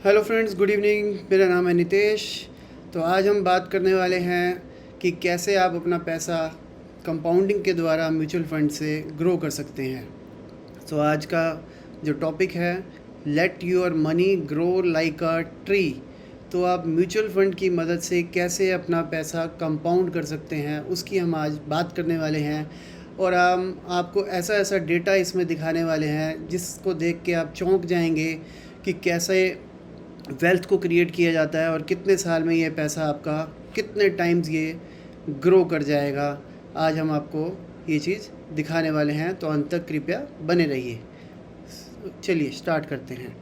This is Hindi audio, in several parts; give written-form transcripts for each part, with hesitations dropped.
Hello friends, good evening. मेरा नाम है नितेश। तो आज हम बात करने वाले हैं कि कैसे आप अपना पैसा कंपाउंडिंग के द्वारा म्यूचुअल फंड से ग्रो कर सकते हैं। तो आज का जो टॉपिक है, let your money grow like a tree. तो आप म्यूचुअल फंड की मदद से कैसे अपना पैसा कंपाउंड कर सकते हैं, उसकी हम आज बात करने वाले हैं। और हम आपको ऐसा ऐसा डेटा इसमें दिखाने वाले हैं जिसको देख के आप चौंक जाएंगे कि कैसे वेल्थ को क्रिएट किया जाता है और कितने साल में ये पैसा आपका कितने टाइम्स ये ग्रो कर जाएगा। आज हम आपको ये चीज़ दिखाने वाले हैं, तो अंत तक कृपया बने रहिए। चलिए स्टार्ट करते हैं।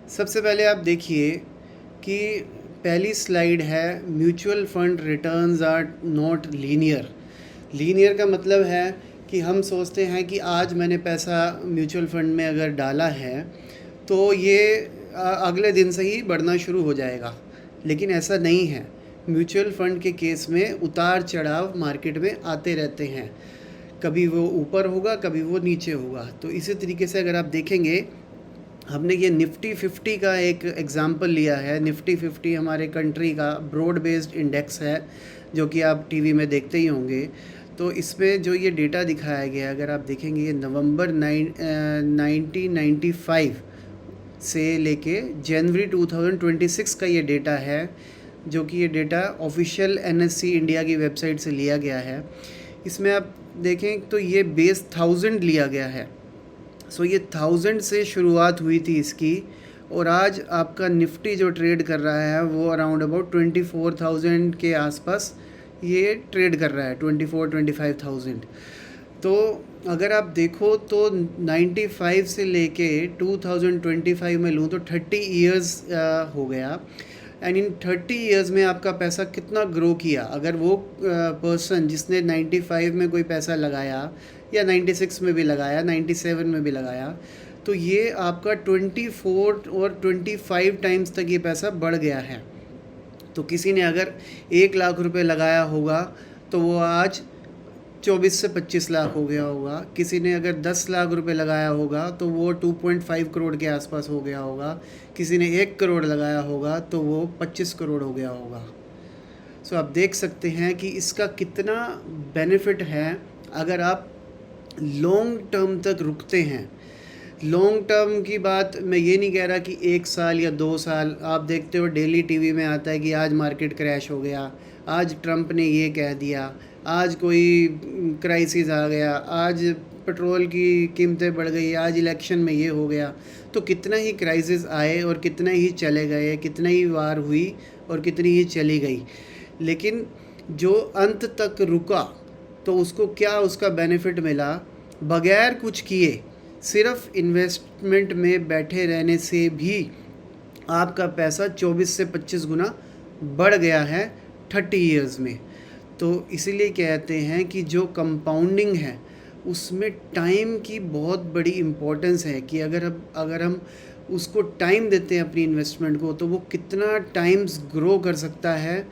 सबसे पहले आप देखिए कि पहली स्लाइड है, mutual fund returns are not linear. Linear का मतलब है कि हम सोचते हैं कि आज मैंने पैसा म्यूचुअल फंड में अगर डाला है तो ये अगले दिन से ही बढ़ना शुरू हो जाएगा, लेकिन ऐसा नहीं है। म्यूचुअल फंड के केस में उतार चढ़ाव मार्केट में आते रहते हैं, कभी वो ऊपर होगा कभी वो नीचे होगा। तो इसी तरीके से अगर आप देखेंगे, हमने ये निफ्टी 50 का एक एग्ज़ाम्पल लिया है। निफ्टी 50 हमारे कंट्री का ब्रॉड बेस्ड इंडेक्स है, जो कि आप टीवी में देखते ही होंगे। तो इसमें जो ये डेटा दिखाया गया है, अगर आप देखेंगे, ये नवंबर 1995 से लेके जनवरी 2026 का ये डेटा है, जो कि ये डेटा ऑफिशियल एनएससी इंडिया की वेबसाइट से लिया गया है। इसमें आप देखें तो ये बेस 1000 लिया गया है। सो ये 1000 से शुरुआत हुई थी इसकी, और आज आपका निफ्टी जो ट्रेड कर रहा है वो अराउंड अबाउट 24,000 के आसपास ये ट्रेड कर रहा है, 24-25,000। तो अगर आप देखो तो 95 से लेके 2025 में लूँ तो 30 इयर्स हो गया। एंड इन 30 इयर्स में आपका पैसा कितना ग्रो किया। अगर वो पर्सन जिसने 95 में कोई पैसा लगाया, या 96 में भी लगाया, 97 में भी लगाया, तो ये आपका 24 और 25 टाइम्स तक ये पैसा बढ़ गया है। तो किसी ने अगर 1 लाख रुपए लगाया होगा तो वो आज 24 से 25 लाख हो गया होगा। किसी ने अगर 10 लाख रुपए लगाया होगा तो वो 2.5 करोड़ के आसपास हो गया होगा। किसी ने 1 करोड़ लगाया होगा तो वो 25 करोड़ हो गया होगा। सो आप देख सकते हैं कि इसका कितना बेनिफिट है अगर आप लॉन्ग टर्म तक रुकते हैं। लॉन्ग टर्म की बात मैं ये नहीं कह रहा कि 1 साल या 2 साल। आप देखते हो डेली टीवी में आता है कि आज मार्केट क्रैश हो गया, आज ट्रंप ने ये कह दिया, आज कोई क्राइसिस आ गया, आज पेट्रोल की कीमतें बढ़ गई, आज इलेक्शन में ये हो गया। तो कितना ही क्राइसिस आए और कितना ही चले गए, कितना ही वार हुई और कितनी ही चली गई, लेकिन जो अंत तक रुका तो उसको क्या उसका बेनिफिट मिला। बगैर कुछ किए, सिर्फ इन्वेस्टमेंट में बैठे रहने से भी आपका पैसा 24 से 25 गुना बढ़ गया है 30 इयर्स में। तो इसीलिए कहते हैं कि जो कंपाउंडिंग है उसमें टाइम की बहुत बड़ी इम्पोर्टेंस है, कि अगर हम उसको टाइम देते हैं अपनी इन्वेस्टमेंट को, तो वो कितना टाइम्स ग्रो कर सकता है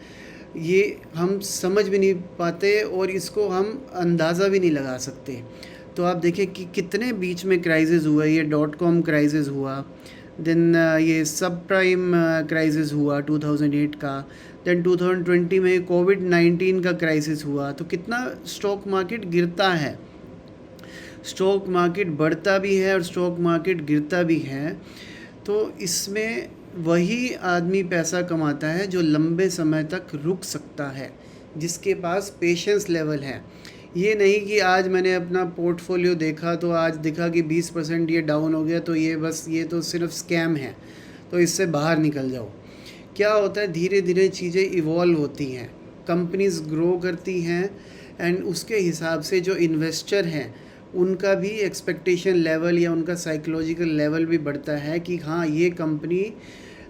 ये हम समझ भी नहीं पाते और इसको हम अंदाज़ा भी नहीं लगा सकते। तो आप देखें कि कितने बीच में क्राइसिस हुआ। ये .com क्राइसिस हुआ, देन ये सब प्राइम क्राइसिस हुआ 2008 का, देन 2020 में कोविड-19 का क्राइसिस हुआ। तो कितना स्टॉक मार्केट गिरता है, स्टॉक मार्केट बढ़ता भी है और स्टॉक मार्केट गिरता भी है। तो इसमें वही आदमी पैसा कमाता है जो लंबे समय तक रुक सकता है, जिसके पास पेशेंस लेवल है। ये नहीं कि आज मैंने अपना पोर्टफोलियो देखा तो आज दिखा कि 20% ये डाउन हो गया, तो ये बस ये तो सिर्फ स्कैम है, तो इससे बाहर निकल जाओ। क्या होता है, धीरे धीरे चीज़ें इवॉल्व होती हैं, कंपनीज ग्रो करती हैं, एंड उसके हिसाब से जो इन्वेस्टर हैं उनका भी एक्सपेक्टेशन लेवल या उनका साइकोलॉजिकल लेवल भी बढ़ता है कि हाँ, ये कंपनी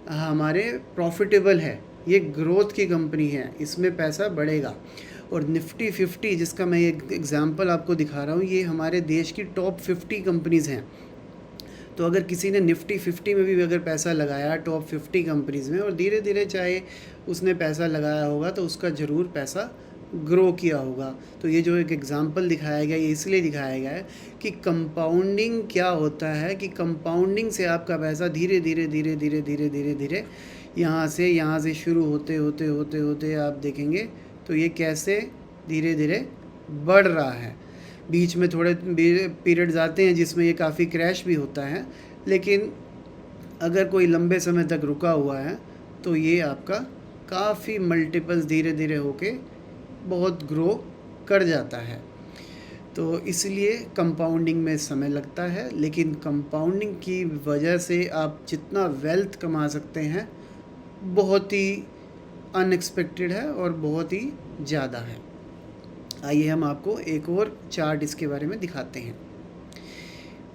हमारे प्रॉफिटेबल है, ये ग्रोथ की कंपनी है, इसमें पैसा बढ़ेगा। और निफ्टी 50 जिसका मैं एक एग्ज़ाम्पल आपको दिखा रहा हूँ, ये हमारे देश की टॉप 50 कंपनीज़ हैं। तो अगर किसी ने निफ्टी 50 में भी अगर पैसा लगाया टॉप 50 कंपनीज़ में, और धीरे धीरे चाहे उसने पैसा लगाया होगा, तो उसका ज़रूर पैसा ग्रो किया होगा। तो ये जो एक एग्जांपल दिखाया गया, ये इसलिए दिखाया गया है कि कंपाउंडिंग क्या होता है, कि कंपाउंडिंग से आपका पैसा धीरे धीरे धीरे धीरे धीरे धीरे धीरे यहाँ से शुरू होते होते होते होते आप देखेंगे तो ये कैसे धीरे धीरे बढ़ रहा है। बीच में थोड़े पीरियड्स आते हैं जिसमें ये काफ़ी क्रैश भी होता है, लेकिन अगर कोई लंबे समय तक रुका हुआ है तो ये आपका काफ़ी मल्टीपल्स धीरे धीरे होके बहुत ग्रो कर जाता है। तो इसलिए कंपाउंडिंग में समय लगता है, लेकिन कंपाउंडिंग की वजह से आप जितना वेल्थ कमा सकते हैं बहुत ही अनएक्सपेक्टेड है और बहुत ही ज़्यादा है। आइए हम आपको एक और चार्ट इसके बारे में दिखाते हैं।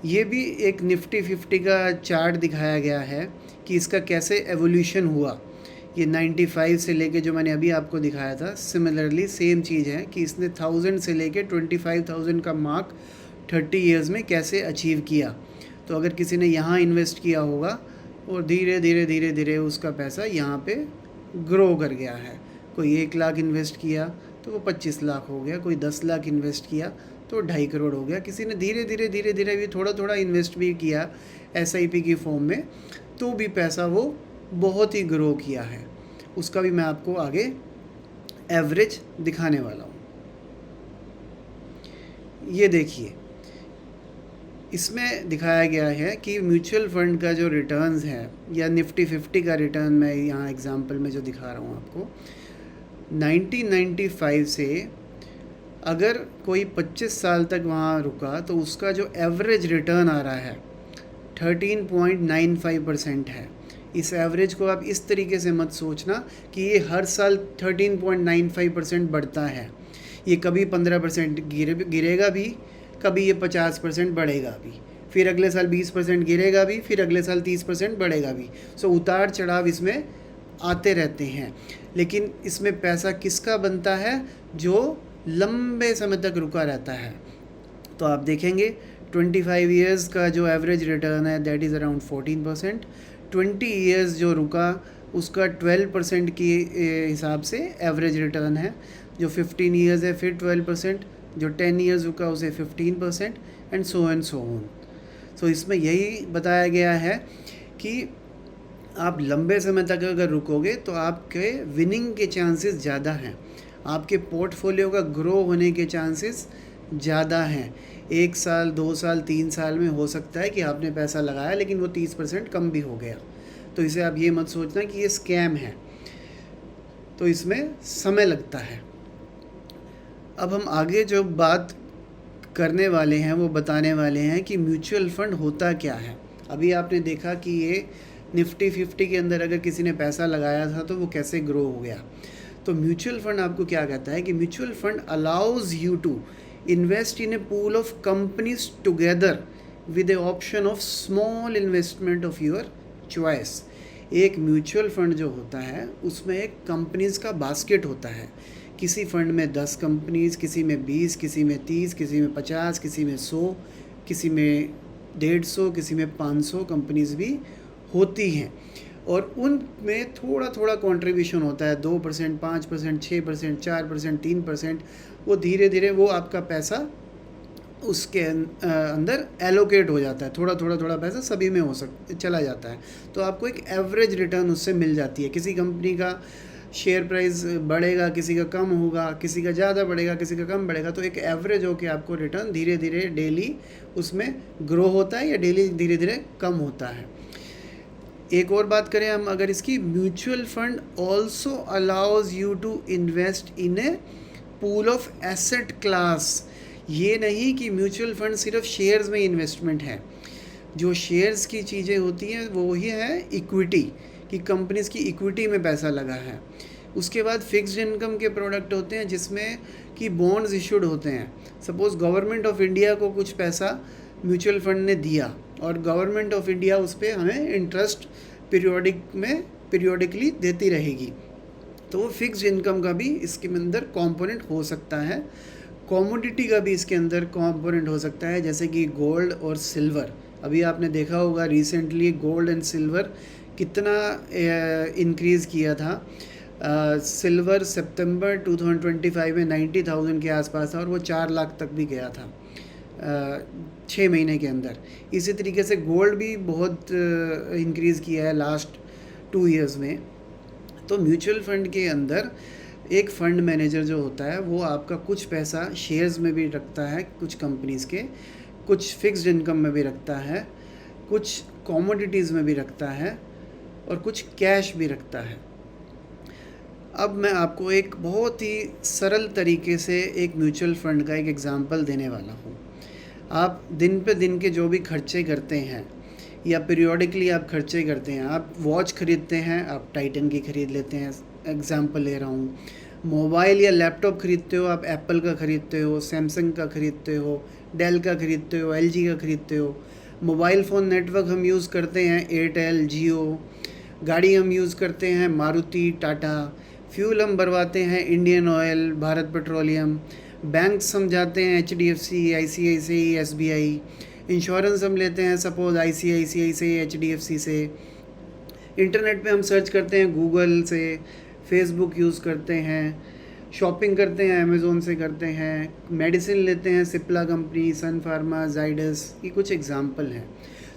ये भी एक निफ्टी 50 का चार्ट दिखाया गया है कि इसका कैसे एवोल्यूशन हुआ। ये 95 से लेके जो मैंने अभी आपको दिखाया था, सिमिलरली सेम चीज़ है कि इसने 1000 से लेके 25,000 का मार्क 30 इयर्स में कैसे अचीव किया। तो अगर किसी ने यहाँ इन्वेस्ट किया होगा और धीरे धीरे धीरे धीरे उसका पैसा यहाँ पे ग्रो कर गया है। कोई 1 लाख इन्वेस्ट किया तो वो 25 लाख हो गया, कोई 10 लाख इन्वेस्ट किया तो 2.5 करोड़ हो गया। किसी ने धीरे धीरे भी थोड़ा थोड़ा इन्वेस्ट भी किया SIP की फॉर्म में, तो भी पैसा वो बहुत ही ग्रो किया है। उसका भी मैं आपको आगे एवरेज दिखाने वाला हूँ। ये देखिए, इसमें दिखाया गया है कि म्यूचुअल फंड का जो रिटर्न्स है या निफ्टी 50 का रिटर्न मैं यहाँ एग्जांपल में जो दिखा रहा हूँ आपको, 1995 से अगर कोई 25 साल तक वहाँ रुका तो उसका जो एवरेज रिटर्न आ रहा है 13.95% है। इस एवरेज को आप इस तरीके से मत सोचना कि ये हर साल 13.95% बढ़ता है। ये कभी 15% गिरेगा भी, कभी ये 50% बढ़ेगा भी, फिर अगले साल 20% गिरेगा भी, फिर अगले साल 30% बढ़ेगा भी। सो उतार चढ़ाव इसमें आते रहते हैं। लेकिन इसमें पैसा किसका बनता है? जो लंबे समय तक रुका रहता है। तो आप देखेंगे 25 इयर्स का जो एवरेज रिटर्न है दैट इज़ अराउंड 14%। 20 इयर्स जो रुका उसका 12% की हिसाब से एवरेज रिटर्न है। जो 15 इयर्स है फिर 12%, जो 10 इयर्स रुका उसे 15% एंड सो ऑन। सो इसमें यही बताया गया है कि आप लंबे समय तक अगर रुकोगे तो आपके विनिंग के चांसेस ज़्यादा हैं, आपके पोर्टफोलियो का ग्रो होने के चांसेस ज़्यादा हैं। 1 साल 2 साल 3 साल में हो सकता है कि आपने पैसा लगाया लेकिन वो 30% कम भी हो गया। तो इसे आप ये मत सोचना कि ये स्कैम है, तो इसमें समय लगता है। अब हम आगे जो बात करने वाले हैं वो बताने वाले हैं कि म्यूचुअल फंड होता क्या है। अभी आपने देखा कि ये निफ्टी 50 के अंदर अगर किसी ने पैसा लगाया था तो वो कैसे ग्रो हो गया। तो म्यूचुअल फंड आपको क्या कहता है कि mutual fund allows you to invest in a pool of companies together with a option of small investment of your choice. एक म्यूचुअल फंड जो होता है उसमें एक कंपनीज का बास्केट होता है। किसी फंड में 10 कंपनीज, किसी में 20, किसी में 30, किसी में 50, किसी में 100, किसी में 150, किसी में 500 कंपनीज भी होती हैं और उनमें थोड़ा थोड़ा कंट्रीब्यूशन होता है, 2%, 5%, 6%, 4%, 3%। वो धीरे धीरे वो आपका पैसा उसके अंदर एलोकेट हो जाता है, थोड़ा पैसा सभी में चला जाता है। तो आपको एक एवरेज रिटर्न उससे मिल जाती है। किसी कंपनी का शेयर प्राइस बढ़ेगा, किसी का कम होगा, किसी का ज़्यादा बढ़ेगा, किसी का कम बढ़ेगा, तो एक एवरेज हो के आपको रिटर्न धीरे धीरे डेली उसमें ग्रो होता है या डेली धीरे धीरे कम होता है। एक और बात करें हम अगर इसकी, mutual fund also allows you to invest in a pool of asset class. ये नहीं कि म्यूचुअल फंड सिर्फ शेयर्स में इन्वेस्टमेंट है। जो शेयर्स की चीज़ें होती हैं वो ही है इक्विटी, कि कंपनीज़ की इक्विटी में पैसा लगा है। उसके बाद फिक्स्ड इनकम के प्रोडक्ट होते हैं जिसमें कि बॉन्ड्स इशूड होते हैं। सपोज़ गवर्नमेंट ऑफ इंडिया को कुछ पैसा म्यूचुअल फंड ने दिया और गवर्नमेंट ऑफ इंडिया उस पर हमें इंटरेस्ट पीरियोडिकली देती रहेगी, तो वो फिक्स्ड इनकम का भी इसके अंदर कंपोनेंट हो सकता है। कमोडिटी का भी इसके अंदर कंपोनेंट हो सकता है, जैसे कि गोल्ड और सिल्वर। अभी आपने देखा होगा रिसेंटली गोल्ड एंड सिल्वर कितना इंक्रीज़ किया था। सिल्वर सितंबर 2025 में 90,000 के आसपास था और वो 4 लाख तक भी गया था 6 महीने के अंदर। इसी तरीके से गोल्ड भी बहुत इंक्रीज़ किया है लास्ट 2 इयर्स में। तो म्यूचुअल फ़ंड के अंदर एक फ़ंड मैनेजर जो होता है वो आपका कुछ पैसा शेयर्स में भी रखता है, कुछ कंपनीज़ के, कुछ फिक्स्ड इनकम में भी रखता है, कुछ कमोडिटीज़ में भी रखता है और कुछ कैश भी रखता है। अब मैं आपको एक बहुत ही सरल तरीके से एक म्यूचुअल फ़ंड का एक एग्ज़ाम्पल देने वाला हूँ। आप दिन पे दिन के जो भी खर्चे करते हैं या पीरियोडिकली आप खर्चे करते हैं, आप वॉच ख़रीदते हैं, आप टाइटन की ख़रीद लेते हैं, एग्ज़ाम्पल ले रहा हूँ। मोबाइल या लैपटॉप ख़रीदते हो, आप एप्पल का ख़रीदते हो, सैमसंग का ख़रीदते हो, डेल का ख़रीदते हो, एलजी का ख़रीदते हो। मोबाइल फ़ोन नेटवर्क हम यूज़ करते हैं एयरटेल, जियो। गाड़ी हम यूज़ करते हैं मारुति, टाटा। फ्यूल हम भरवाते हैं Indian oil, Bharat petroleum. Banks हम जाते हैं HDFC, ICICI, SBI। इंश्योरेंस हम लेते हैं सपोज़ ICICI से, HDFC से। इंटरनेट पे हम सर्च करते हैं गूगल से, फेसबुक यूज़ करते हैं, शॉपिंग करते हैं अमेज़ोन से करते हैं, मेडिसिन लेते हैं सिप्ला कंपनी, सन फार्मा, जाइडस, ये कुछ एग्ज़ाम्पल हैं।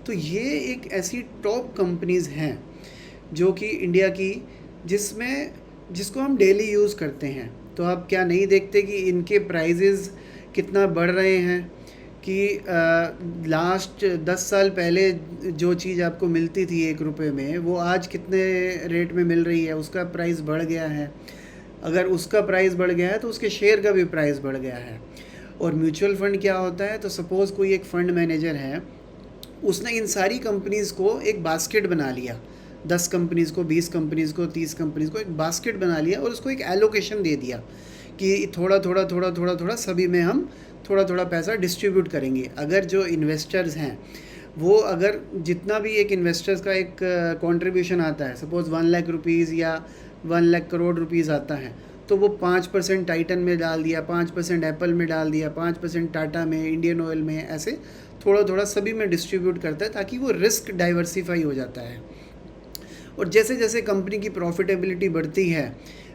तो ये एक ऐसी टॉप कंपनीज़ हैं जो कि इंडिया की, जिसको हम डेली यूज़ करते हैं। तो आप क्या नहीं देखते कि इनके प्राइजेज़ कितना बढ़ रहे हैं, कि लास्ट 10 साल पहले जो चीज़ आपको मिलती थी 1 रुपये में, वो आज कितने रेट में मिल रही है, उसका प्राइस बढ़ गया है। अगर उसका प्राइस बढ़ गया है तो उसके शेयर का भी प्राइस बढ़ गया है। और म्यूचुअल फ़ंड क्या होता है, तो सपोज़ कोई एक फ़ंड मैनेजर है, उसने इन सारी कंपनीज़ को एक बास्केट बना लिया, 10 कंपनीज़ को, 20 कंपनीज़ को, 30 कंपनीज़ को एक बास्केट बना लिया और उसको एक एलोकेशन दे दिया कि थोड़ा थोड़ा थोड़ा थोड़ा थोड़ा सभी में हम थोड़ा थोड़ा पैसा डिस्ट्रीब्यूट करेंगे। अगर जो इन्वेस्टर्स हैं वो, अगर जितना भी एक इन्वेस्टर्स का एक कंट्रीब्यूशन आता है, सपोज़ 1 लाख रुपीज़ या 1 लाख करोड़ रुपीज़ आता है, तो वो 5% टाइटन में डाल दिया, 5% एप्पल में डाल दिया, 5% टाटा में, इंडियन ऑयल में, ऐसे थोड़ा थोड़ा सभी में डिस्ट्रीब्यूट करता है ताकि वो रिस्क डाइवर्सिफाई हो जाता है। और जैसे जैसे कंपनी की प्रॉफिटेबिलिटी बढ़ती है,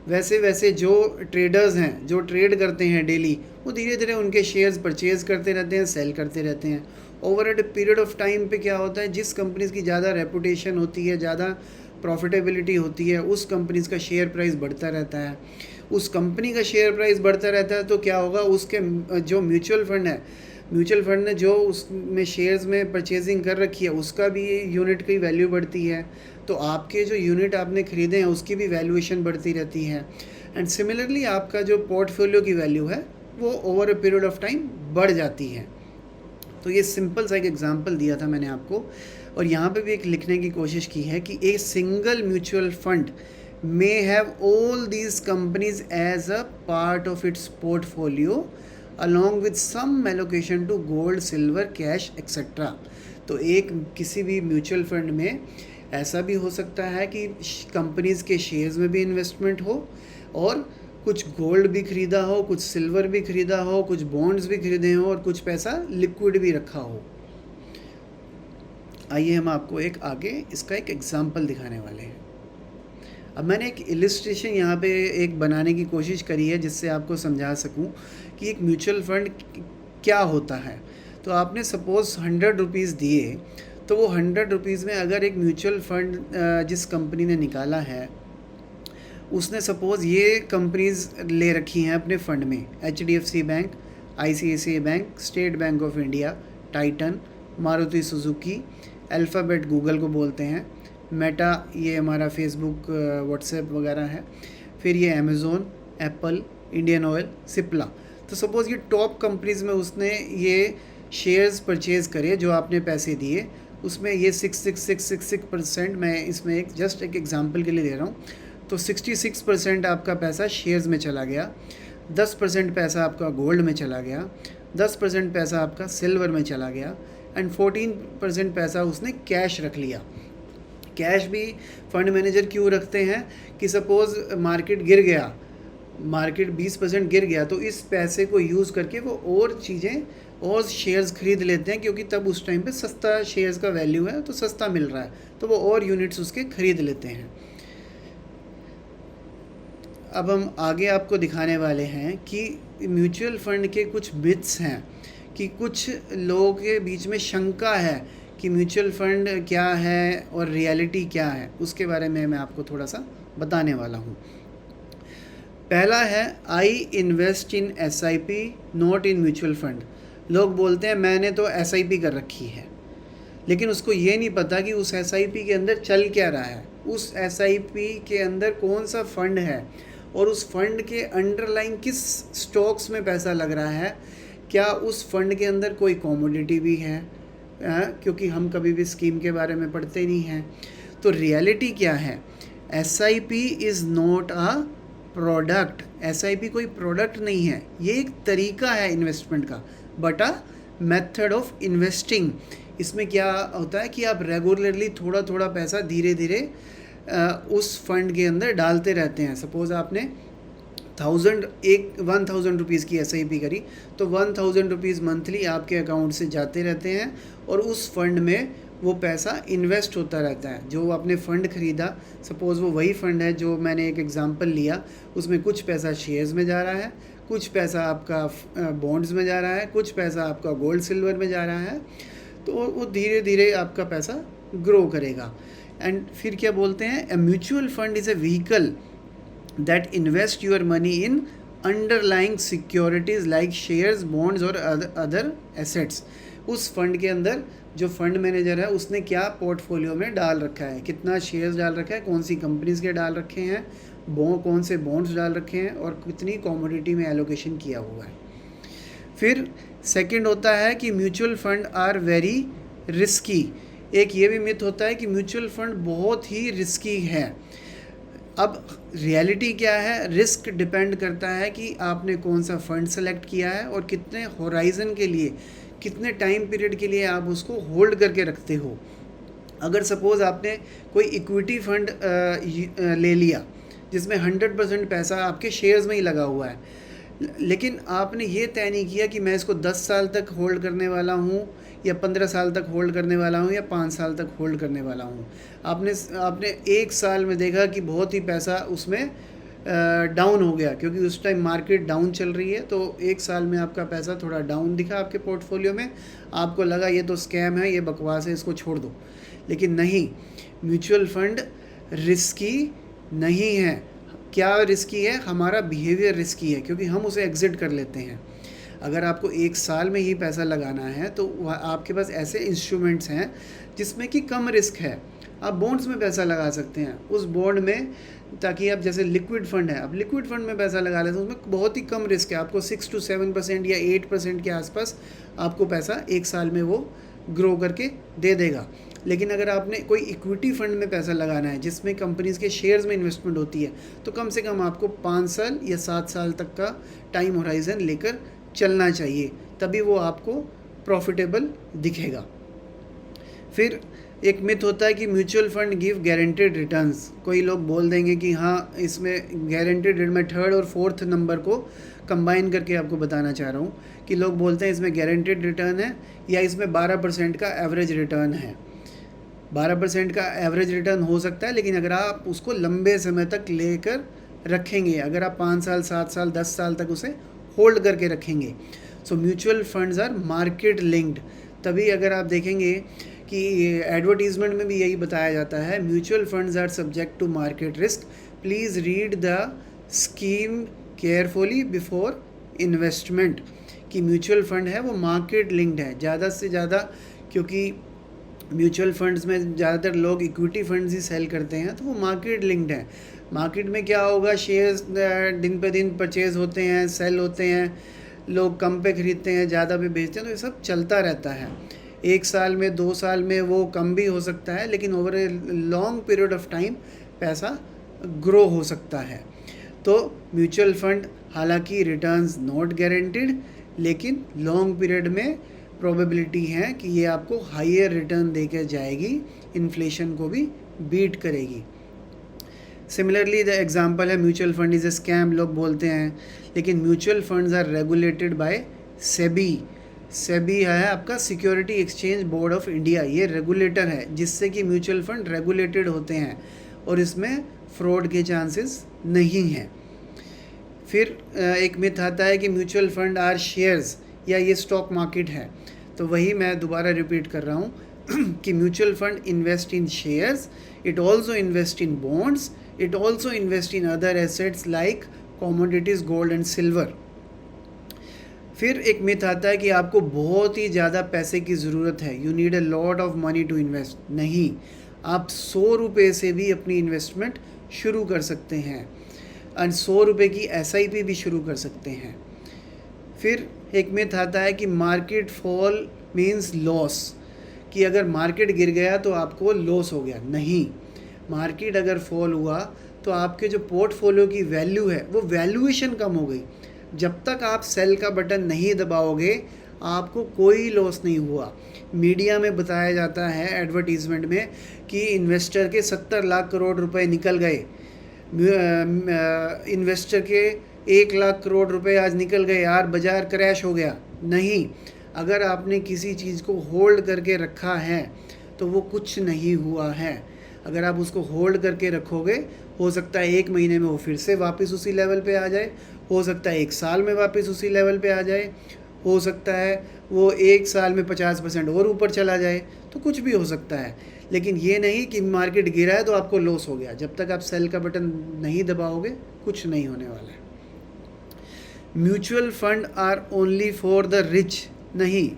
वैसे वैसे जो ट्रेडर्स हैं, जो ट्रेड करते हैं डेली, वो धीरे धीरे उनके शेयर्स परचेज़ करते रहते हैं, सेल करते रहते हैं। Over a period of time पे क्या होता है, जिस कंपनीज़ की ज़्यादा रेपुटेशन होती है, ज़्यादा प्रॉफिटेबिलिटी होती है, उस कंपनीज़ का शेयर प्राइस बढ़ता रहता है। उस कंपनी का शेयर प्राइस बढ़ता रहता है तो क्या होगा, उसके जो म्यूचुअल फ़ंड ने जो उसमें शेयर्स में परचेजिंग कर रखी है, उसका भी यूनिट की वैल्यू बढ़ती है। तो आपके जो यूनिट आपने ख़रीदे हैं उसकी भी वैल्यूएशन बढ़ती रहती है। एंड सिमिलरली आपका जो पोर्टफोलियो की वैल्यू है वो over a period of time बढ़ जाती है। तो ये सिंपल सा एक एग्जांपल दिया था मैंने आपको, और यहाँ पे भी एक लिखने की कोशिश की है कि a single mutual fund may have all these companies as a part of its portfolio along with some allocation to gold, silver, cash etcetera. तो एक किसी भी म्यूचुअल फंड में ऐसा भी हो सकता है कि कंपनीज़ के शेयर्स में भी इन्वेस्टमेंट हो, और कुछ गोल्ड भी ख़रीदा हो, कुछ सिल्वर भी ख़रीदा हो, कुछ बॉन्ड्स भी ख़रीदे हों, और कुछ पैसा लिक्विड भी रखा हो। आइए हम आपको एक आगे इसका एक एग्ज़ाम्पल दिखाने वाले हैं। अब मैंने एक इलिस्ट्रेशन यहाँ पे एक बनाने की कोशिश करी है जिससे आपको समझा सकूँ कि एक म्यूचुअल फ़ंड क्या होता है। तो आपने सपोज़ 100 रुपीज़ दिए, तो वो 100 रुपीज़ में अगर एक म्यूचुअल फ़ंड जिस कंपनी ने निकाला है, उसने सपोज़ ये कंपनीज़ ले रखी हैं अपने फ़ंड में, HDFC bank, ICICI bank, state bank of India, Titan, Maruti Suzuki, alphabet Google को बोलते हैं, मेटा ये हमारा फेसबुक, व्हाट्सएप वगैरह है, फिर ये Amazon, Apple, Indian oil, Cipla. तो सपोज़ ये टॉप कंपनीज़ में उसने ये शेयर्स परचेज़ करे जो आपने पैसे दिए, उसमें ये 66% मैं इसमें एक जस्ट एक एग्जांपल के लिए दे रहा हूँ। तो 66% आपका पैसा शेयर्स में चला गया, 10% पैसा आपका गोल्ड में चला गया, 10% पैसा आपका सिल्वर में चला गया, एंड 14% पैसा उसने कैश रख लिया। कैश भी फंड मैनेजर क्यों रखते हैं कि सपोज़ मार्केट गिर गया, मार्केट 20% गिर गया, तो इस पैसे को यूज़ करके वो और चीज़ें और शेयर्स ख़रीद लेते हैं, क्योंकि तब उस टाइम पे सस्ता शेयर्स का वैल्यू है, तो सस्ता मिल रहा है, तो वो और यूनिट्स उसके ख़रीद लेते हैं। अब हम आगे आपको दिखाने वाले हैं कि म्यूचुअल फ़ंड के कुछ मिथ्स हैं, कि कुछ लोगों के बीच में शंका है कि म्यूचुअल फ़ंड क्या है और रियलिटी क्या है, उसके बारे में मैं आपको थोड़ा सा बताने वाला हूँ। पहला है, I invest in SIP not in mutual fund. लोग बोलते हैं मैंने तो SIP कर रखी है, लेकिन उसको ये नहीं पता कि उस SIP के अंदर चल क्या रहा है, उस SIP के अंदर कौन सा फ़ंड है और उस फंड के अंडरलाइंग किस स्टॉक्स में पैसा लग रहा है, क्या उस फंड के अंदर कोई कमोडिटी भी है, क्योंकि हम कभी भी स्कीम के बारे में पढ़ते नहीं हैं। तो रियलिटी क्या है, SIP is not a product. SIP कोई प्रोडक्ट नहीं है, ये एक तरीका है इन्वेस्टमेंट का, but a method of investing. इसमें क्या होता है कि आप रेगुलरली थोड़ा थोड़ा पैसा धीरे धीरे उस फंड के अंदर डालते रहते हैं। सपोज़ आपने 1000 रुपीज़ की SIP करी, तो 1000 रुपीज़ मंथली आपके अकाउंट से जाते रहते हैं और उस फंड में वो पैसा इन्वेस्ट होता रहता है। जो आपने फ़ंड ख़रीदा, सपोज़ वो वही फ़ंड है जो मैंने एक एग्ज़ाम्पल लिया, उसमें कुछ पैसा शेयर्स में जा रहा है, कुछ पैसा आपका बॉन्ड्स में जा रहा है, कुछ पैसा आपका गोल्ड सिल्वर में जा रहा है, तो वो धीरे धीरे आपका पैसा ग्रो करेगा। एंड फिर क्या बोलते हैं, a mutual fund is A vehicle that invest your money in underlying securities like shares, bonds और अदर एसेट्स। उस फंड के अंदर जो फंड मैनेजर है उसने क्या पोर्टफोलियो में डाल रखा है, कितना शेयर्स डाल रखा है, कौन सी कंपनीज़ के डाल रखे हैं, कौन से बॉन्ड्स डाल रखे हैं और कितनी कमोडिटी में एलोकेशन किया हुआ है। फिर सेकंड होता है कि mutual fund are very risky. एक ये भी मिथ होता है कि म्यूचुअल फंड बहुत ही रिस्की है। अब रियलिटी क्या है, रिस्क डिपेंड करता है कि आपने कौन सा फ़ंड सेलेक्ट किया है और कितने होराइज़न के लिए, कितने टाइम पीरियड के लिए आप उसको होल्ड करके रखते हो। अगर सपोज़ आपने कोई इक्विटी फ़ंड ले लिया जिसमें 100% पैसा आपके शेयर्स में ही लगा हुआ है, लेकिन आपने ये तय नहीं किया कि मैं इसको 10 साल तक होल्ड करने वाला हूँ या 15 साल तक होल्ड करने वाला हूँ या 5 साल तक होल्ड करने वाला हूँ। आपने 1 साल में देखा कि बहुत ही पैसा उसमें डाउन हो गया, क्योंकि उस टाइम मार्केट डाउन चल रही है, तो 1 साल में आपका पैसा थोड़ा डाउन दिखा आपके पोर्टफोलियो में, आपको लगा ये तो स्कैम है, ये बकवास है, इसको छोड़ दो। लेकिन नहीं, म्यूचुअल फंड रिस्की नहीं है। क्या रिस्की है, हमारा बिहेवियर रिस्की है, क्योंकि हम उसे एग्ज़िट कर लेते हैं। अगर आपको 1 साल में ही पैसा लगाना है तो आपके पास ऐसे इंस्ट्रूमेंट्स हैं जिसमें कि कम रिस्क है। आप बॉन्ड्स में पैसा लगा सकते हैं, उस बॉन्ड में, ताकि आप जैसे लिक्विड फंड है, आप लिक्विड फंड में पैसा लगा लेते हैं, उसमें बहुत ही कम रिस्क है, आपको 6 to 7% या 8% के आसपास आपको पैसा 1 साल में वो ग्रो करके दे देगा। लेकिन अगर आपने कोई इक्विटी फंड में पैसा लगाना है जिसमें कंपनीज़ के शेयर्स में इन्वेस्टमेंट होती है, तो कम से कम आपको 5 साल या 7 साल तक का टाइम होराइज़न लेकर चलना चाहिए, तभी वो आपको प्रॉफिटेबल दिखेगा। फिर एक मिथ होता है कि mutual fund give guaranteed returns. कोई लोग बोल देंगे कि हाँ इसमें गारंटेड रिटर्न, मैं थर्ड और फोर्थ नंबर को कंबाइन करके आपको बताना चाह रहा हूँ कि लोग बोलते हैं इसमें गारंटेड रिटर्न है या इसमें 12% का एवरेज रिटर्न है। 12% का एवरेज रिटर्न हो सकता है, लेकिन अगर आप उसको लंबे समय तक लेकर रखेंगे, अगर आप 5 साल 7 साल 10 साल तक उसे होल्ड करके रखेंगे। So mutual funds are market linked. तभी अगर आप देखेंगे कि एडवर्टीज़मेंट में भी यही बताया जाता है, mutual funds are subject to market risk, please read the scheme carefully before investment. कि म्यूचुअल फंड है वो मार्केट लिंक्ड है ज़्यादा से ज़्यादा, क्योंकि म्यूचुअल फंड्स में ज़्यादातर लोग इक्विटी फंड्स ही सेल करते हैं, तो वो मार्केट लिंक्ड है। मार्केट में क्या होगा, शेयर्स दिन पे दिन परचेज़ होते हैं, सेल होते हैं, लोग कम पे ख़रीदते हैं, ज़्यादा पे बेचते हैं, तो ये सब चलता रहता है। 1 साल में 2 साल में वो कम भी हो सकता है, लेकिन over a long period of time पैसा ग्रो हो सकता है। तो म्यूचुअल फंड हालांकि रिटर्न्स नॉट गारंटीड, लेकिन लॉन्ग पीरियड में प्रोबेबिलिटी है कि ये आपको हायर रिटर्न देकर जाएगी, इन्फ्लेशन को भी बीट करेगी। सिमिलरली द एग्जांपल है mutual fund is a scam, लोग बोलते हैं, लेकिन mutual funds are regulated by SEBI. SEBI है आपका security exchange board of India, ये रेगुलेटर है जिससे कि म्यूचुअल फंड रेगुलेटेड होते हैं और इसमें फ्रॉड के चांसेस नहीं हैं। फिर एक मिथ आता है कि म्यूचुअल फंड आर शेयर्स, या ये स्टॉक मार्केट है। तो वही मैं दोबारा रिपीट कर रहा हूँ कि mutual fund invest in shares, it also invest in bonds, it also invest in other assets like commodities, gold and silver. फिर एक मिथ आता है कि आपको बहुत ही ज़्यादा पैसे की ज़रूरत है, you need a lot of money to invest. नहीं, आप 100 रुपये से भी अपनी इन्वेस्टमेंट शुरू कर सकते हैं और 100 रुपये की SIP भी शुरू कर सकते हैं। फिर एक मिथ आता है कि मार्केट फॉल मीन्स लॉस, कि अगर मार्केट गिर गया तो आपको लॉस हो गया। नहीं, मार्केट अगर फॉल हुआ तो आपके जो पोर्टफोलियो की वैल्यू है वो वैल्यूएशन कम हो गई। जब तक आप सेल का बटन नहीं दबाओगे आपको कोई लॉस नहीं हुआ। मीडिया में बताया जाता है एडवर्टीज़मेंट में कि इन्वेस्टर के 70 लाख करोड़ रुपए निकल गए, इन्वेस्टर के 1 लाख करोड़ रुपए आज निकल गए यार, बाज़ार क्रैश हो गया। नहीं, अगर आपने किसी चीज़ को होल्ड करके रखा है तो वो कुछ नहीं हुआ है। अगर आप उसको होल्ड करके रखोगे, हो सकता है 1 महीने में वो फिर से वापस उसी लेवल पे आ जाए, हो सकता है 1 साल में वापस उसी लेवल पे आ जाए, हो सकता है वो 1 साल में 50% और ऊपर चला जाए, तो कुछ भी हो सकता है। लेकिन ये नहीं कि मार्केट गिरा है तो आपको लॉस हो गया। जब तक आप सेल का बटन नहीं दबाओगे कुछ नहीं होने वाला है। Mutual fund are only for the rich, नहीं,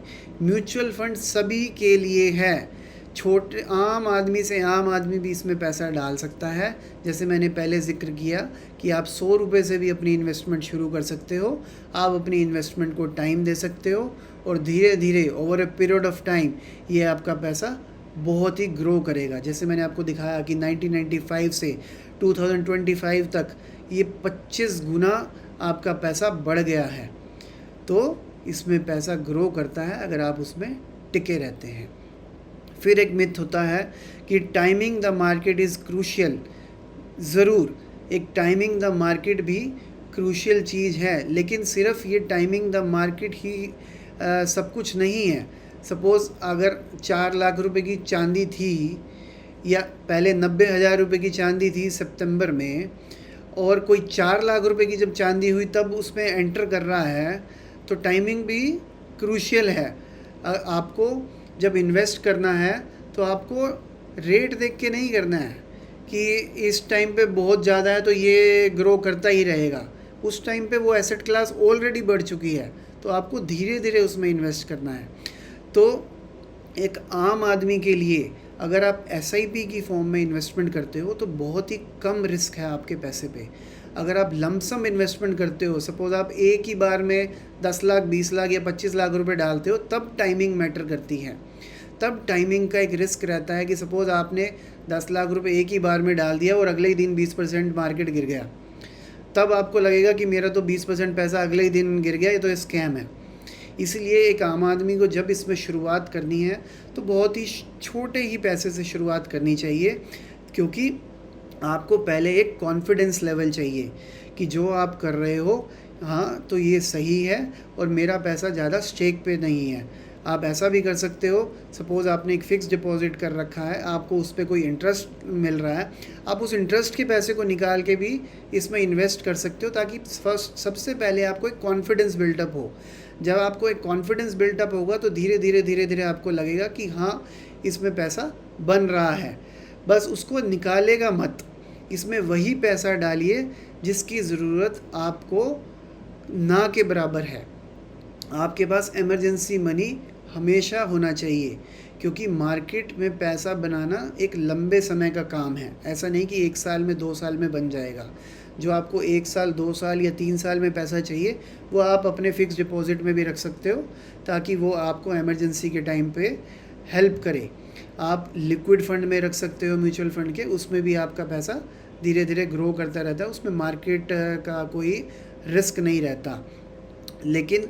म्यूचुअल फंड सभी के लिए है। छोटे आम आदमी से आम आदमी भी इसमें पैसा डाल सकता है। जैसे मैंने पहले जिक्र किया कि आप 100 रुपये से भी अपनी इन्वेस्टमेंट शुरू कर सकते हो। आप अपनी इन्वेस्टमेंट को टाइम दे सकते हो और धीरे धीरे over a period of time ये आपका पैसा बहुत ही ग्रो करेगा। जैसे मैंने आपको दिखाया कि 1995 से 2025 तक ये 25 गुना आपका पैसा बढ़ गया है। तो इसमें पैसा ग्रो करता है अगर आप उसमें टिके रहते हैं। फिर एक मिथ होता है कि timing the market is crucial. ज़रूर, एक टाइमिंग द मार्केट भी क्रूशियल चीज़ है, लेकिन सिर्फ ये टाइमिंग द मार्केट ही सब कुछ नहीं है। सपोज़ अगर 4 लाख रुपए की चांदी थी, या पहले 90,000 रुपये की चांदी थी सितंबर में, और कोई 4 लाख रुपए की जब चांदी हुई तब उसमें एंटर कर रहा है, तो टाइमिंग भी क्रूशियल है। आपको जब इन्वेस्ट करना है तो आपको रेट देख के नहीं करना है कि इस टाइम पे बहुत ज़्यादा है तो ये ग्रो करता ही रहेगा। उस टाइम पे वो एसेट क्लास ऑलरेडी बढ़ चुकी है, तो आपको धीरे धीरे उसमें इन्वेस्ट करना है। तो एक आम आदमी के लिए अगर आप SIP की फॉर्म में इन्वेस्टमेंट करते हो तो बहुत ही कम रिस्क है आपके पैसे पे। अगर आप लमसम इन्वेस्टमेंट करते हो, सपोज़ आप एक ही बार में 10 लाख 20 लाख या 25 लाख रुपए डालते हो, तब टाइमिंग मैटर करती है। तब टाइमिंग का एक रिस्क रहता है कि सपोज़ आपने 10 लाख रुपए एक ही बार में डाल दिया और अगले ही दिन 20% मार्केट गिर गया, तब आपको लगेगा कि मेरा तो 20% पैसा अगले ही दिन गिर गया, ये तो स्कैम है। इसलिए एक आम आदमी को जब इसमें शुरुआत करनी है तो बहुत ही छोटे ही पैसे से शुरुआत करनी चाहिए, क्योंकि आपको पहले एक कॉन्फिडेंस लेवल चाहिए कि जो आप कर रहे हो, हाँ तो ये सही है और मेरा पैसा ज़्यादा स्टेक पे नहीं है। आप ऐसा भी कर सकते हो, सपोज़ आपने एक फ़िक्स डिपॉज़िट कर रखा है, आपको उस पर कोई इंटरेस्ट मिल रहा है, आप उस इंटरेस्ट के पैसे को निकाल के भी इसमें इन्वेस्ट कर सकते हो, ताकि सबसे पहले आपको एक कॉन्फिडेंस बिल्टअप हो। जब आपको एक कॉन्फिडेंस बिल्टअप होगा तो धीरे धीरे आपको लगेगा कि हाँ इसमें पैसा बन रहा है। बस उसको निकालेगा मत, इसमें वही पैसा डालिए जिसकी ज़रूरत आपको ना के बराबर है। आपके पास इमरजेंसी मनी हमेशा होना चाहिए, क्योंकि मार्केट में पैसा बनाना एक लंबे समय का काम है। ऐसा नहीं कि 1 साल में 2 साल में बन जाएगा। जो आपको 1 साल 2 साल या 3 साल में पैसा चाहिए वो आप अपने फ़िक्स डिपॉज़िट में भी रख सकते हो, ताकि वो आपको इमरजेंसी के टाइम पे हेल्प करे। आप लिक्विड फंड में रख सकते हो, म्यूचुअल फंड के, उसमें भी आपका पैसा धीरे धीरे ग्रो करता रहता है, उसमें मार्केट का कोई रिस्क नहीं रहता। लेकिन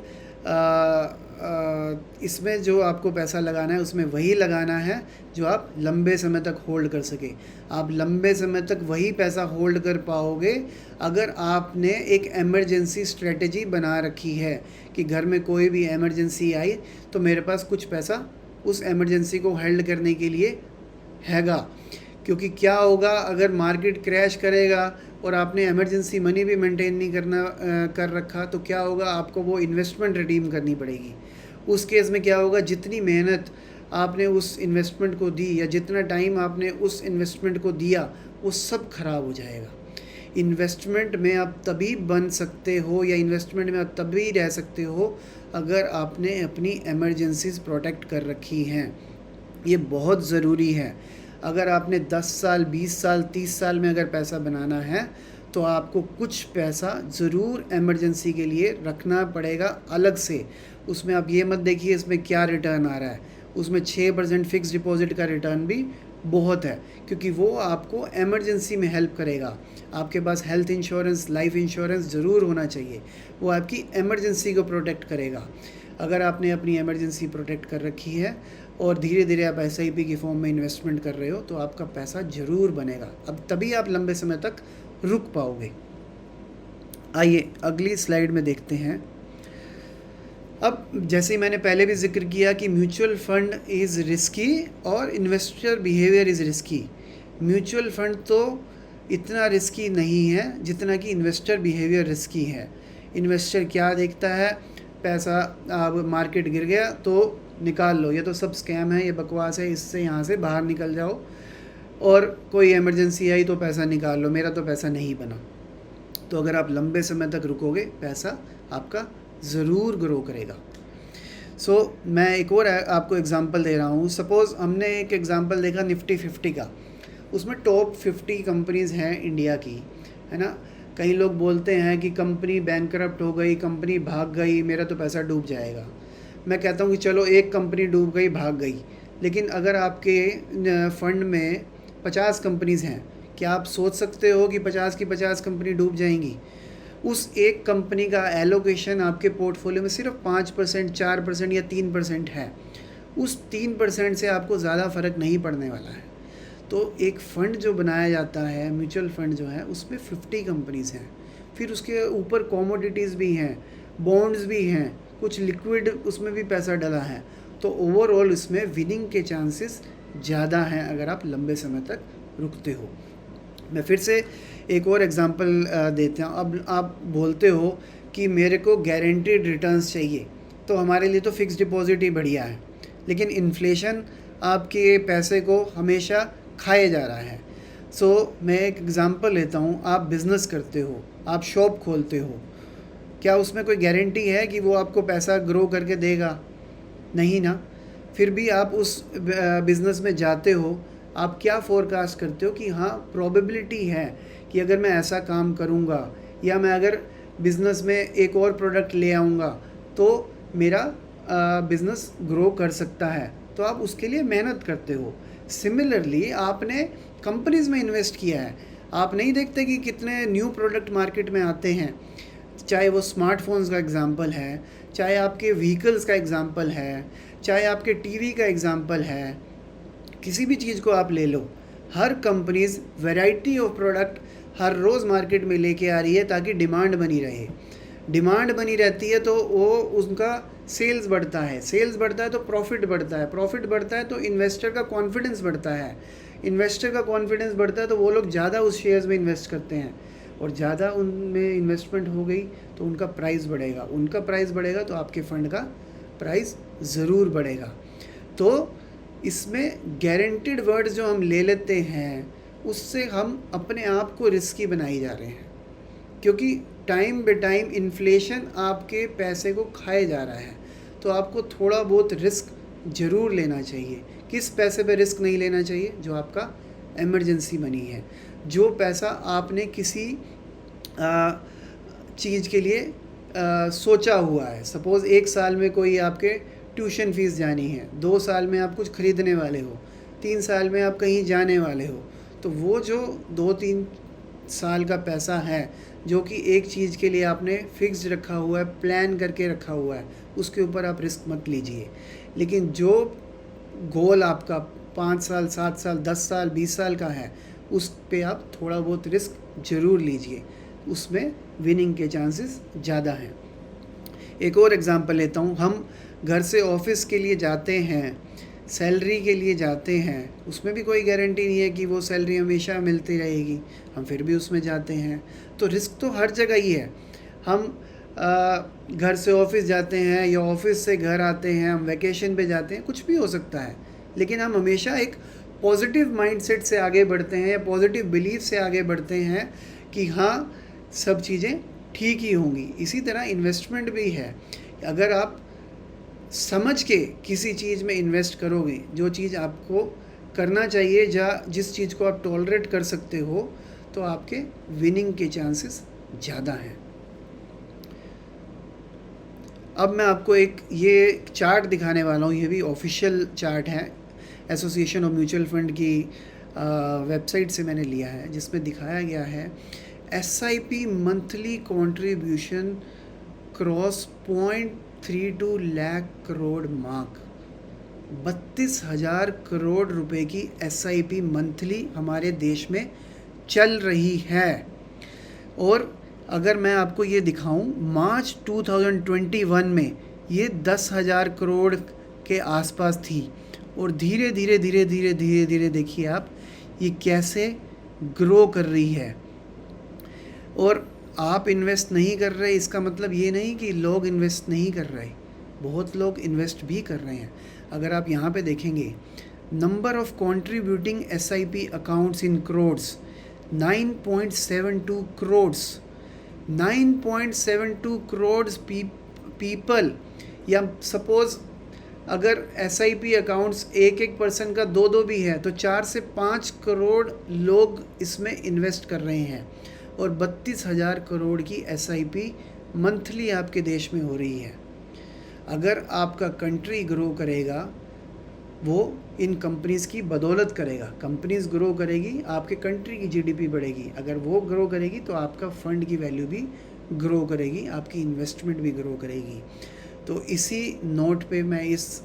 इसमें जो आपको पैसा लगाना है उसमें वही लगाना है जो आप लंबे समय तक होल्ड कर सके। आप लंबे समय तक वही पैसा होल्ड कर पाओगे अगर आपने एक इमरजेंसी स्ट्रेटजी बना रखी है कि घर में कोई भी इमरजेंसी आई तो मेरे पास कुछ पैसा उस इमरजेंसी को हेल्ड करने के लिए हैगा। क्योंकि क्या होगा अगर मार्केट क्रैश करेगा और आपने इमरजेंसी मनी भी मेंटेन नहीं कर रखा, तो क्या होगा, आपको वो इन्वेस्टमेंट रिडीम करनी पड़ेगी। उस केस में क्या होगा, जितनी मेहनत आपने उस इन्वेस्टमेंट को दी या जितना टाइम आपने उस इन्वेस्टमेंट को दिया, वो सब खराब हो जाएगा। इन्वेस्टमेंट में आप तभी बन सकते हो या इन्वेस्टमेंट में आप तभी रह सकते हो अगर आपने अपनी इमरजेंसीज प्रोटेक्ट कर रखी हैं। ये बहुत ज़रूरी है। अगर आपने 10 साल, 20 साल, 30 साल में अगर पैसा बनाना है तो आपको कुछ पैसा ज़रूर इमरजेंसी के लिए रखना पड़ेगा अलग से। उसमें आप ये मत देखिए इसमें क्या रिटर्न आ रहा है, उसमें 6% फिक्स डिपॉजिट का रिटर्न भी बहुत है, क्योंकि वो आपको इमरजेंसी में हेल्प करेगा। आपके पास हेल्थ इंश्योरेंस, लाइफ इंश्योरेंस ज़रूर होना चाहिए, वो आपकी इमरजेंसी को प्रोटेक्ट करेगा। अगर आपने अपनी इमरजेंसी प्रोटेक्ट कर रखी है और धीरे धीरे आप SIP की फॉर्म में इन्वेस्टमेंट कर रहे हो, तो आपका पैसा ज़रूर बनेगा। अब तभी आप लंबे समय तक रुक पाओगे। आइए अगली स्लाइड में देखते हैं। अब जैसे ही मैंने पहले भी जिक्र किया कि म्यूचुअल फंड इज़ रिस्की और investor behaviour is risky. Mutual fund तो इतना रिस्की नहीं है जितना कि इन्वेस्टर बिहेवियर रिस्की है। इन्वेस्टर क्या देखता है, पैसा अब मार्केट गिर गया तो निकाल लो, ये तो सब स्कैम है, ये बकवास है, इससे यहाँ से बाहर निकल जाओ, और कोई इमरजेंसी आई तो पैसा निकाल लो, मेरा तो पैसा नहीं बना। तो अगर आप लंबे समय तक रुकोगे, पैसा आपका ज़रूर ग्रो करेगा। मैं एक और आपको एग्जांपल दे रहा हूँ। सपोज़ हमने एक एग्जांपल देखा निफ्टी 50 का, उसमें टॉप 50 कंपनीज़ हैं इंडिया की, है ना। कई लोग बोलते हैं कि कंपनी बैंकरप्ट हो गई, कंपनी भाग गई, मेरा तो पैसा डूब जाएगा। मैं कहता हूँ कि चलो एक कंपनी डूब गई, भाग गई, लेकिन अगर आपके फ़ंड में 50 कंपनीज़ हैं, क्या आप सोच सकते हो कि 50 की 50 कंपनी डूब जाएंगी? उस एक कंपनी का एलोकेशन आपके पोर्टफोलियो में सिर्फ 5%, 4% या 3% है। उस 3% से आपको ज़्यादा फ़र्क नहीं पड़ने वाला है। तो एक फ़ंड जो बनाया जाता है, म्यूचुअल फ़ंड जो है, उसमें 50 कंपनीज़ हैं, फिर उसके ऊपर कमोडिटीज़ भी हैं, बॉन्ड्स भी हैं, कुछ लिक्विड उसमें भी पैसा डला है। तो ओवरऑल इसमें विनिंग के चांसेस ज़्यादा हैं अगर आप लंबे समय तक रुकते हो। मैं फिर से एक और एग्जांपल देते हैं। अब आप बोलते हो कि मेरे को गारंटीड रिटर्न्स चाहिए, तो हमारे लिए तो फ़िक्स डिपॉज़िट ही बढ़िया है, लेकिन इन्फ्लेशन आपके पैसे को हमेशा खाए जा रहा है। मैं एक एग्ज़ाम्पल लेता हूँ। आप बिज़नेस करते हो, आप शॉप खोलते हो, क्या उसमें कोई गारंटी है कि वो आपको पैसा ग्रो करके देगा? नहीं ना। फिर भी आप उस बिज़नेस में जाते हो, आप क्या फोरकास्ट करते हो कि हाँ, प्रोबेबिलिटी है कि अगर मैं ऐसा काम करूँगा या मैं अगर बिज़नेस में एक और प्रोडक्ट ले आऊँगा तो मेरा बिज़नेस ग्रो कर सकता है, तो आप उसके लिए मेहनत करते हो। सिमिलरली आपने कंपनीज़ में इन्वेस्ट किया है, आप नहीं देखते कि कितने न्यू प्रोडक्ट मार्केट में आते हैं, चाहे वो स्मार्टफोन्स का एग्ज़ाम्पल है, चाहे आपके व्हीकल्स का एग्ज़ाम्पल है, चाहे आपके टीवी का एग्ज़ाम्पल है, किसी भी चीज़ को आप ले लो, हर कंपनीज़ वैरायटी ऑफ प्रोडक्ट हर रोज़ मार्केट में लेके आ रही है ताकि डिमांड बनी रहे। डिमांड बनी रहती है तो वो उनका सेल्स बढ़ता है, सेल्स बढ़ता है तो प्रॉफिट बढ़ता है, प्रॉफिट बढ़ता है तो इन्वेस्टर का कॉन्फिडेंस बढ़ता है, इन्वेस्टर का कॉन्फिडेंस बढ़ता है तो वो लोग ज़्यादा उस शेयर्स में इन्वेस्ट करते हैं, और ज़्यादा उनमें इन्वेस्टमेंट हो गई तो उनका प्राइस बढ़ेगा, उनका प्राइस बढ़ेगा तो आपके फ़ंड का प्राइस ज़रूर बढ़ेगा। तो इसमें गारंटीड वर्ड्स जो हम ले लेते हैं, उससे हम अपने आप को रिस्की बनाई जा रहे हैं, क्योंकि टाइम बे टाइम इन्फ्लेशन आपके पैसे को खाए जा रहा है। तो आपको थोड़ा बहुत रिस्क ज़रूर लेना चाहिए। किस पैसे पे रिस्क नहीं लेना चाहिए? जो आपका इमरजेंसी मनी है, जो पैसा आपने किसी चीज़ के लिए सोचा हुआ है। सपोज़ 1 साल में कोई आपके ट्यूशन फ़ीस जानी है, 2 साल में आप कुछ ख़रीदने वाले हो, 3 साल में आप कहीं जाने वाले हो, तो वो जो 2-3 साल का पैसा है जो कि एक चीज़ के लिए आपने फ़िक्स्ड रखा हुआ है, प्लान करके रखा हुआ है, उसके ऊपर आप रिस्क मत लीजिए। लेकिन जो गोल आपका 5 साल, 7 साल, 10 साल, 20 साल का है, उस पे आप थोड़ा बहुत रिस्क ज़रूर लीजिए, उसमें विनिंग के चांसेस ज़्यादा हैं। एक और एग्ज़ाम्पल लेता हूँ। हम घर से ऑफिस के लिए जाते हैं, सैलरी के लिए जाते हैं, उसमें भी कोई गारंटी नहीं है कि वो सैलरी हमेशा मिलती रहेगी, हम फिर भी उसमें जाते हैं। तो रिस्क तो हर जगह ही है। हम घर से ऑफिस जाते हैं या ऑफिस से घर आते हैं, हम वैकेशन पे जाते हैं, कुछ भी हो सकता है, लेकिन हम हमेशा एक पॉजिटिव माइंडसेट से आगे बढ़ते हैं या पॉजिटिव बिलीफ से आगे बढ़ते हैं कि हाँ, सब चीज़ें ठीक ही होंगी। इसी तरह इन्वेस्टमेंट भी है। अगर आप समझ के किसी चीज़ में इन्वेस्ट करोगे, जो चीज़ आपको करना चाहिए, जिस चीज़ को आप टॉलरेट कर सकते हो, तो आपके विनिंग के चांसेस ज़्यादा हैं। अब मैं आपको एक ये चार्ट दिखाने वाला हूँ। ये भी ऑफिशियल चार्ट है, एसोसिएशन ऑफ म्यूचुअल फंड की वेबसाइट से मैंने लिया है, जिसमें दिखाया गया है SIP monthly contribution cross 0.32 lakh crore mark. 32,000 crore रुपए की SIP मंथली हमारे देश में चल रही है। और अगर मैं आपको ये दिखाऊं, मार्च 2021 में ये 10,000 करोड़ के आसपास थी, और धीरे धीरे धीरे धीरे धीरे धीरे देखिए आप ये कैसे ग्रो कर रही है। और आप इन्वेस्ट नहीं कर रहे, इसका मतलब ये नहीं कि लोग इन्वेस्ट नहीं कर रहे, बहुत लोग इन्वेस्ट भी कर रहे हैं। अगर आप यहाँ पे देखेंगे, number of contributing SIP accounts in crores 9.72 crores 9.72 crores people. या सपोज़ अगर SIP अकाउंट्स एक पर्सन का दो भी है, तो 4 से 5 करोड़ लोग इसमें इन्वेस्ट कर रहे हैं, और 32,000 करोड़ की SIP मंथली आपके देश में हो रही है। अगर आपका कंट्री ग्रो करेगा, वो इन कंपनीज़ की बदौलत करेगा। कंपनीज़ ग्रो करेगी, आपके कंट्री की GDP बढ़ेगी। अगर वो ग्रो करेगी तो आपका फ़ंड की वैल्यू भी ग्रो करेगी, आपकी इन्वेस्टमेंट भी ग्रो करेगी। तो इसी नोट पे मैं इस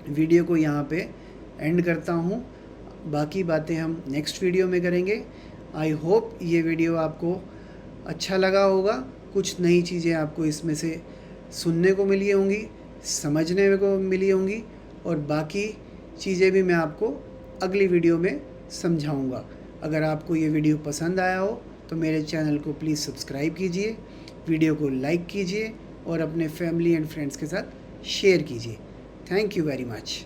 वीडियो को यहाँ पे एंड करता हूँ। बाकी बातें हम नेक्स्ट वीडियो में करेंगे। आई होप ये वीडियो आपको अच्छा लगा होगा, कुछ नई चीज़ें आपको इसमें से सुनने को मिली होंगी, समझने को मिली होंगी, और बाकी चीज़ें भी मैं आपको अगली वीडियो में समझाऊंगा। अगर आपको ये वीडियो पसंद आया हो तो मेरे चैनल को प्लीज़ सब्सक्राइब कीजिए, वीडियो को लाइक कीजिए और अपने फैमिली एंड फ्रेंड्स के साथ शेयर कीजिए। Thank you very much.